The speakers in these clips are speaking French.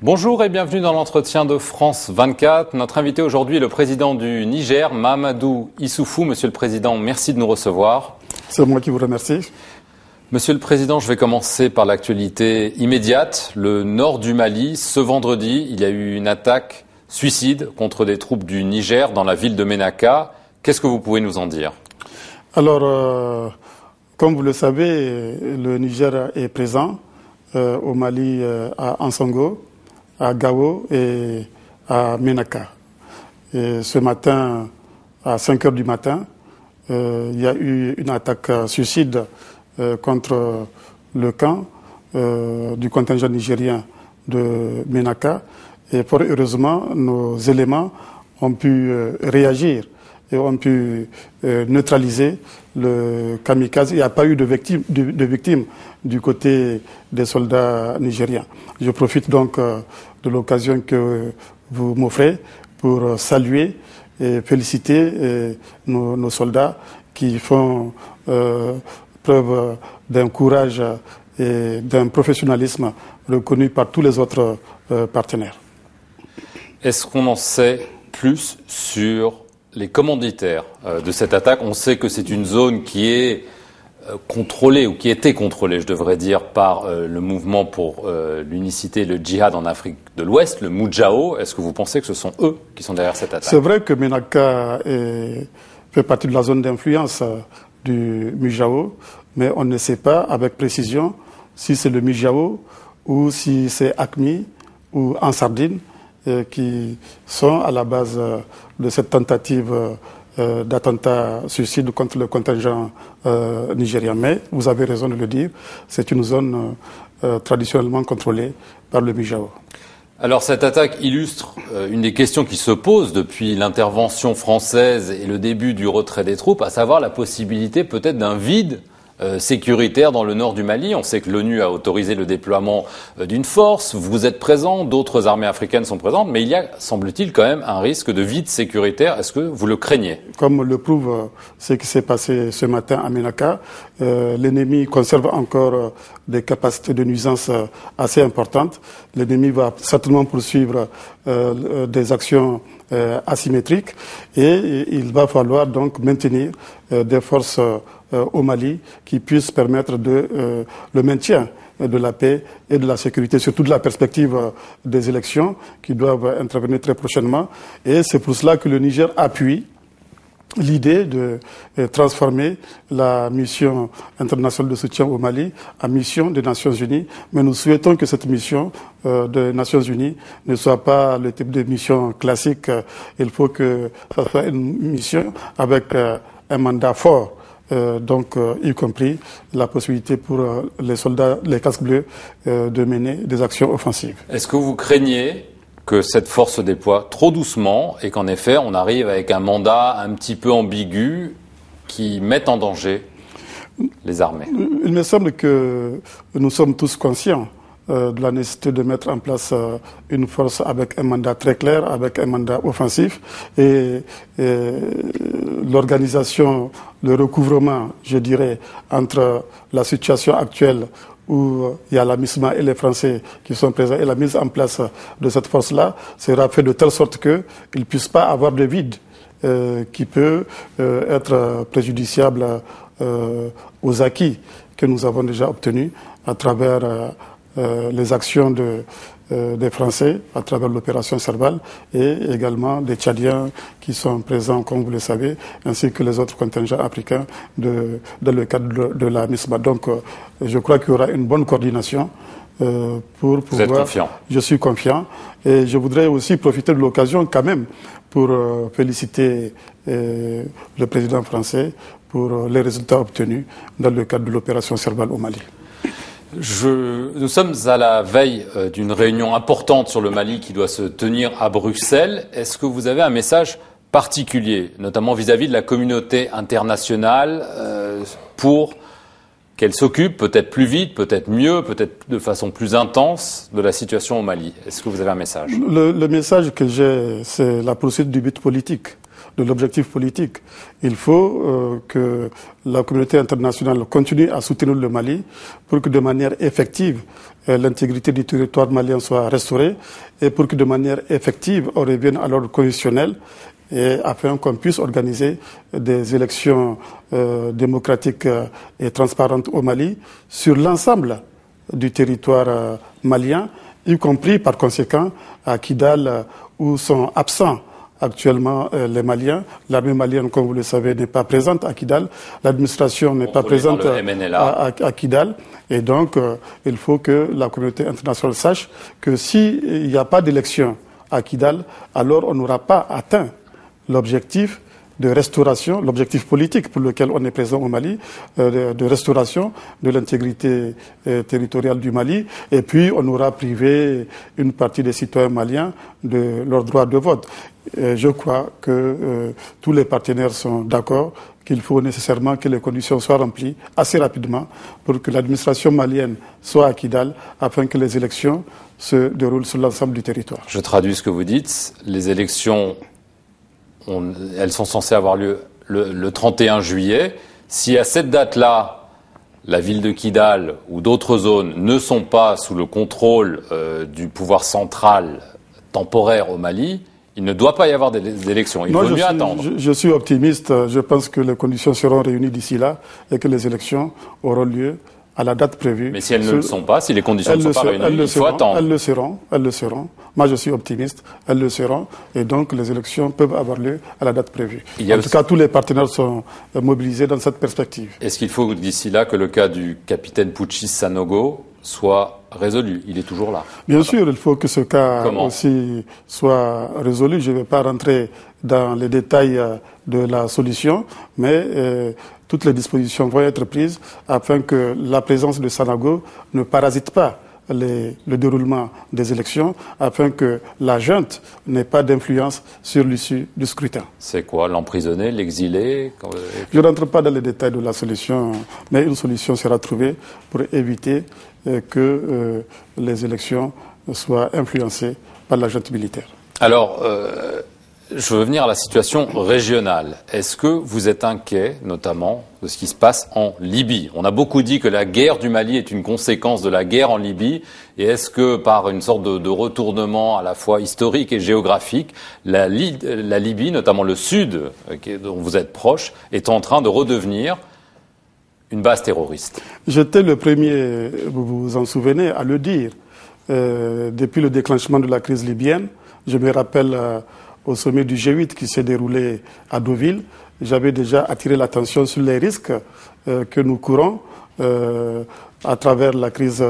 Bonjour et bienvenue dans l'entretien de France 24. Notre invité aujourd'hui est le président du Niger, Mahamadou Issoufou. Monsieur le Président, merci de nous recevoir. C'est moi qui vous remercie. Monsieur le Président, je vais commencer par l'actualité immédiate. Le nord du Mali, ce vendredi, il y a eu une attaque suicide contre des troupes du Niger dans la ville de Ménaka. Qu'est-ce que vous pouvez nous en dire? Alors, comme vous le savez, le Niger est présent au Mali, à Ansongo, à Gao et à Ménaka. Et ce matin, à 5 heures du matin, il y a eu une attaque suicide contre le camp du contingent nigérien de Ménaka. Et fort heureusement, nos éléments ont pu réagir et ont pu neutraliser le kamikaze. Il n'y a pas eu de victimes du côté des soldats nigériens. Je profite donc de l'occasion que vous m'offrez pour saluer et féliciter nos soldats qui font preuve d'un courage et d'un professionnalisme reconnu par tous les autres partenaires. Est-ce qu'on en sait plus sur les commanditaires de cette attaque? On sait que c'est une zone qui est contrôlée, ou qui était contrôlée, je devrais dire, par le mouvement pour l'unicité et le djihad en Afrique de l'Ouest, le Moudjahou. Est-ce que vous pensez que ce sont eux qui sont derrière cette attaque? C'est vrai que Ménaka fait partie de la zone d'influence du Moudjahou, mais on ne sait pas avec précision si c'est le Moudjahou ou si c'est AQMI ou Ansardine qui sont à la base de cette tentative d'attentat suicide contre le contingent nigérien. Mais vous avez raison de le dire, c'est une zone traditionnellement contrôlée par le Moudjahou. Alors cette attaque illustre une des questions qui se posent depuis l'intervention française et le début du retrait des troupes, à savoir la possibilité peut-être d'un vide sécuritaire dans le nord du Mali. On sait que l'ONU a autorisé le déploiement d'une force, vous êtes présent, d'autres armées africaines sont présentes, mais il y a, semble-t-il, quand même un risque de vide sécuritaire. Est-ce que vous le craignez? Comme le prouve ce qui s'est passé ce matin à Ménaka, l'ennemi conserve encore des capacités de nuisance assez importantes. L'ennemi va certainement poursuivre des actions asymétriques et il va falloir donc maintenir des forces au Mali qui puissent permettre le maintien de la paix et de la sécurité, surtout de la perspective des élections qui doivent intervenir très prochainement. Et c'est pour cela que le Niger appuie l'idée de transformer la mission internationale de soutien au Mali en mission des Nations Unies. Mais nous souhaitons que cette mission des Nations Unies ne soit pas le type de mission classique. Il faut que ça soit une mission avec un mandat fort. Y compris la possibilité pour les soldats, les casques bleus, de mener des actions offensives. Est-ce que vous craignez que cette force se déploie trop doucement et qu'en effet on arrive avec un mandat un petit peu ambigu qui mette en danger les armées? Il me semble que nous sommes tous conscients de la nécessité de mettre en place une force avec un mandat très clair, avec un mandat offensif et l'organisation, le recouvrement, je dirais, entre la situation actuelle où il y a la MISMA et les Français qui sont présents et la mise en place de cette force-là sera fait de telle sorte qu'il ne puisse pas avoir de vide qui peut être préjudiciable aux acquis que nous avons déjà obtenus à travers les actions des Français à travers l'opération Serval et également des Tchadiens qui sont présents, comme vous le savez, ainsi que les autres contingents africains dans le cadre de la MISMA. Donc, je crois qu'il y aura une bonne coordination pour pouvoir... Vous êtes confiant? Je suis confiant et je voudrais aussi profiter de l'occasion quand même pour féliciter le président français pour les résultats obtenus dans le cadre de l'opération Serval au Mali. Nous sommes à la veille d'une réunion importante sur le Mali qui doit se tenir à Bruxelles. Est-ce que vous avez un message particulier, notamment vis-à-vis de la communauté internationale, pour qu'elle s'occupe peut-être plus vite, peut-être mieux, peut-être de façon plus intense de la situation au Mali? Est-ce que vous avez un message? Le message que j'ai, c'est la poursuite du but politique. de l'objectif politique. Il faut que la communauté internationale continue à soutenir le Mali pour que de manière effective, l'intégrité du territoire malien soit restaurée et pour que de manière effective, on revienne à l'ordre constitutionnel et afin qu'on puisse organiser des élections démocratiques et transparentes au Mali sur l'ensemble du territoire malien, y compris par conséquent à Kidal où sont absents actuellement les Maliens. L'armée malienne, comme vous le savez, n'est pas présente à Kidal. L'administration n'est pas présente à Kidal. Et donc, il faut que la communauté internationale sache que s'il n'y a pas d'élection à Kidal, alors on n'aura pas atteint l'objectif de restauration, l'objectif politique pour lequel on est présent au Mali, de restauration de l'intégrité territoriale du Mali. Et puis, on aura privé une partie des citoyens maliens de leur droit de vote. Et je crois que tous les partenaires sont d'accord qu'il faut nécessairement que les conditions soient remplies assez rapidement pour que l'administration malienne soit à Kidal afin que les élections se déroulent sur l'ensemble du territoire. Je traduis ce que vous dites. Les élections, elles sont censées avoir lieu le 31 juillet. Si à cette date-là, la ville de Kidal ou d'autres zones ne sont pas sous le contrôle du pouvoir central temporaire au Mali, il ne doit pas y avoir des élections. Il vaut mieux attendre. Je suis optimiste. Je pense que les conditions seront réunies d'ici là et que les élections auront lieu à la date prévue. Mais si elles ne le sont pas, si les conditions ne sont pas réunies, il faut attendre. Elles le seront. Moi, je suis optimiste. Elles le seront. Et donc, les élections peuvent avoir lieu à la date prévue. En tout cas, tous les partenaires sont mobilisés dans cette perspective. Est-ce qu'il faut d'ici là que le cas du capitaine putschiste Sanogo soit résolu? Il est toujours là. Bien sûr, il faut que ce cas aussi soit résolu. Je ne vais pas rentrer dans les détails de la solution, mais toutes les dispositions vont être prises afin que la présence de Sanogo ne parasite pas le déroulement des élections, afin que la junte n'ait pas d'influence sur l'issue du scrutin. C'est quoi? L'emprisonner, l'exiler? Je ne rentre pas dans les détails de la solution, mais une solution sera trouvée pour éviter que les élections soient influencées par la junte militaire. Alors, je veux venir à la situation régionale. Est-ce que vous êtes inquiet, notamment, de ce qui se passe en Libye? On a beaucoup dit que la guerre du Mali est une conséquence de la guerre en Libye. Et est-ce que, par une sorte de retournement à la fois historique et géographique, la Libye, notamment le sud, dont vous êtes proche, est en train de redevenir une base terroriste? J'étais le premier, vous vous en souvenez, à le dire. Depuis le déclenchement de la crise libyenne, je me rappelle au sommet du G8 qui s'est déroulé à Deauville, j'avais déjà attiré l'attention sur les risques que nous courons à travers la crise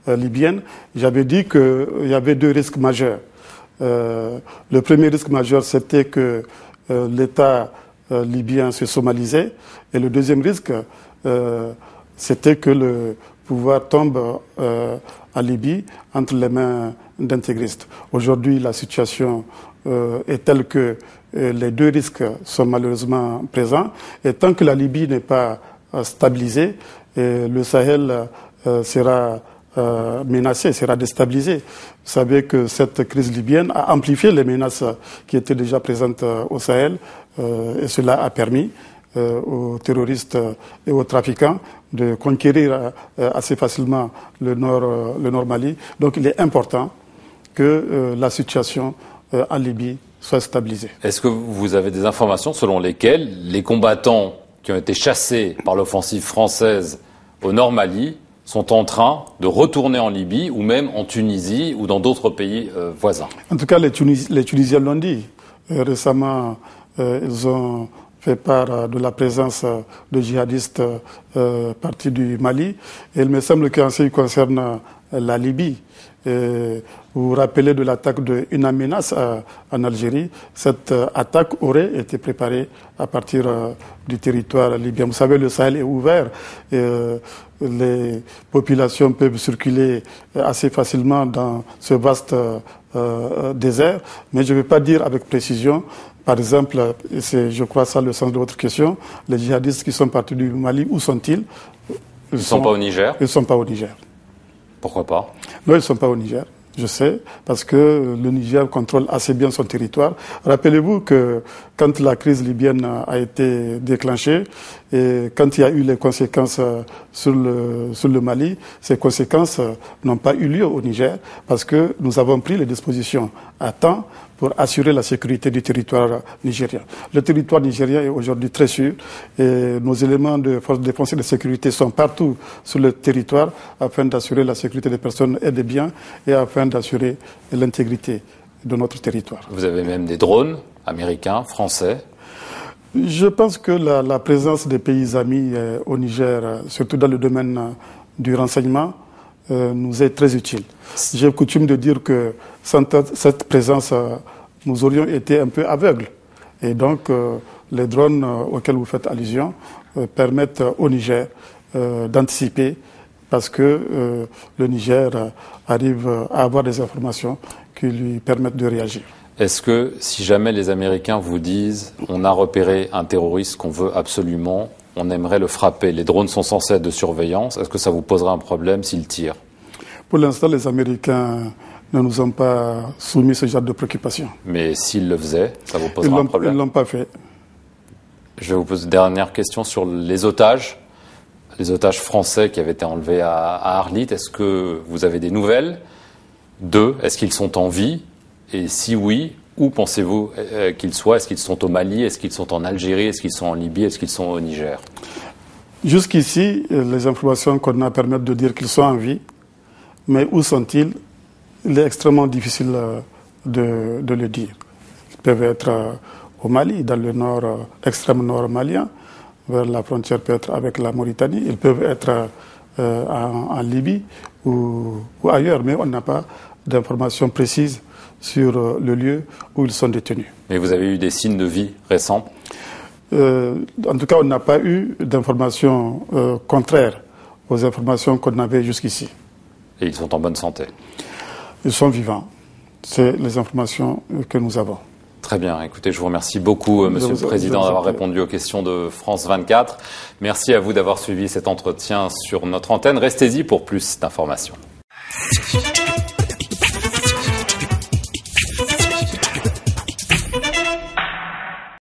libyenne. J'avais dit qu'il y avait deux risques majeurs. Le premier risque majeur, c'était que l'État libyen se somalisait. Et le deuxième risque, c'était que le pouvoir tombe en Libye entre les mains d'intégristes. Aujourd'hui, la situation est telle que les deux risques sont malheureusement présents. Et tant que la Libye n'est pas stabilisée, le Sahel sera menacé, sera déstabilisé. Vous savez que cette crise libyenne a amplifié les menaces qui étaient déjà présentes au Sahel et cela a permis aux terroristes et aux trafiquants de conquérir assez facilement le nord Mali. Donc il est important que la situation en Libye soit stabilisée. Est-ce que vous avez des informations selon lesquelles les combattants qui ont été chassés par l'offensive française au nord Mali sont en train de retourner en Libye ou même en Tunisie ou dans d'autres pays voisins? En tout cas, les Tunisiens l'ont dit. Récemment, ils ont fait part de la présence de djihadistes partis du Mali. Et il me semble qu'en ce qui concerne la Libye, vous vous rappelez de l'attaque de In Amenas en Algérie. Cette attaque aurait été préparée à partir du territoire libyen. Vous savez, le Sahel est ouvert. Les populations peuvent circuler assez facilement dans ce vaste désert. Mais je ne vais pas dire avec précision. Par exemple, c'est, je crois, ça le sens de votre question, les djihadistes qui sont partis du Mali, où sont-ils? Ils ne sont pas au Niger? Ils ne sont pas au Niger. Pourquoi pas? Non, ils ne sont pas au Niger. je sais, parce que le Niger contrôle assez bien son territoire. Rappelez-vous que quand la crise libyenne a été déclenchée et quand il y a eu les conséquences sur le Mali, ces conséquences n'ont pas eu lieu au Niger parce que nous avons pris les dispositions à temps pour assurer la sécurité du territoire nigérien. Le territoire nigérien est aujourd'hui très sûr et nos éléments de force de défense et de sécurité sont partout sur le territoire afin d'assurer la sécurité des personnes et des biens et afin d'assurer l'intégrité de notre territoire. Vous avez même des drones américains, français. Je pense que la présence des pays amis au Niger, surtout dans le domaine du renseignement, nous est très utile. J'ai coutume de dire que sans cette présence, nous aurions été un peu aveugles. Et donc, les drones auxquels vous faites allusion permettent au Niger d'anticiper parce que le Niger arrive à avoir des informations qui lui permettent de réagir. Est-ce que si jamais les Américains vous disent on a repéré un terroriste qu'on veut absolument, on aimerait le frapper, les drones sont censés être de surveillance, est-ce que ça vous poserait un problème s'ils tirent? Pour l'instant, les Américains ne nous ont pas soumis ce genre de préoccupation. Mais s'ils le faisaient, ça vous poserait un problème? Ils ne l'ont pas fait. Je vais vous poser une dernière question sur les otages français qui avaient été enlevés à Arlit. Est-ce que vous avez des nouvelles d'eux? Est-ce qu'ils sont en vie? Et si oui, où pensez-vous qu'ils soient? Est-ce qu'ils sont au Mali? Est-ce qu'ils sont en Algérie? Est-ce qu'ils sont en Libye? Est-ce qu'ils sont au Niger? Jusqu'ici, les informations qu'on a permettent de dire qu'ils sont en vie. Mais où sont-ils? Il est extrêmement difficile de le dire. Ils peuvent être au Mali, dans le nord, extrême nord malien, vers la frontière peut-être avec la Mauritanie. Ils peuvent être en Libye ou ailleurs, mais on n'a pas d'informations précises sur le lieu où ils sont détenus. Mais vous avez eu des signes de vie récents? En tout cas, on n'a pas eu d'informations contraires aux informations qu'on avait jusqu'ici. Et ils sont en bonne santé? Ils sont vivants. C'est les informations que nous avons. Très bien. Écoutez, je vous remercie beaucoup, Monsieur le Président, d'avoir répondu aux questions de France 24. Merci à vous d'avoir suivi cet entretien sur notre antenne. Restez-y pour plus d'informations.